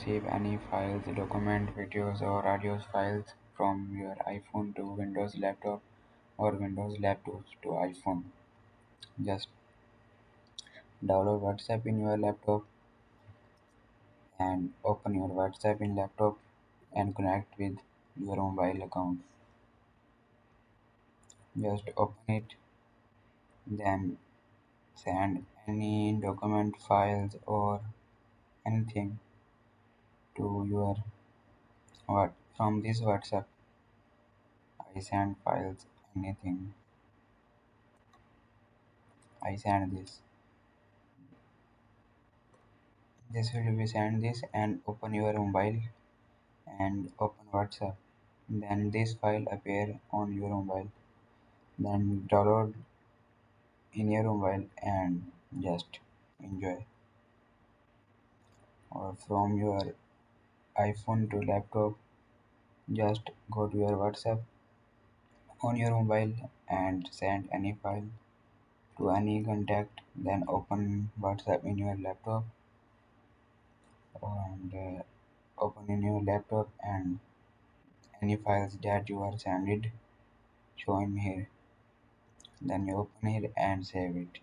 receive any files, document, videos, or audio files from your iPhone to Windows laptop or Windows laptop to iPhone. Just download WhatsApp in your laptop and open your WhatsApp in laptop and connect with your mobile account. Just open it, then send any document files or anything to your what from this WhatsApp. I send files, anything. I send this. This will be send this and open your mobile and open WhatsApp. Then this file appear on your mobile. Then download in your mobile and just enjoy. Or from your iPhone to laptop, just go to your WhatsApp on your mobile and send any file to any contact. Then open WhatsApp in your laptop and open in your laptop and any files that you are sending show in here. Then you open it and save it.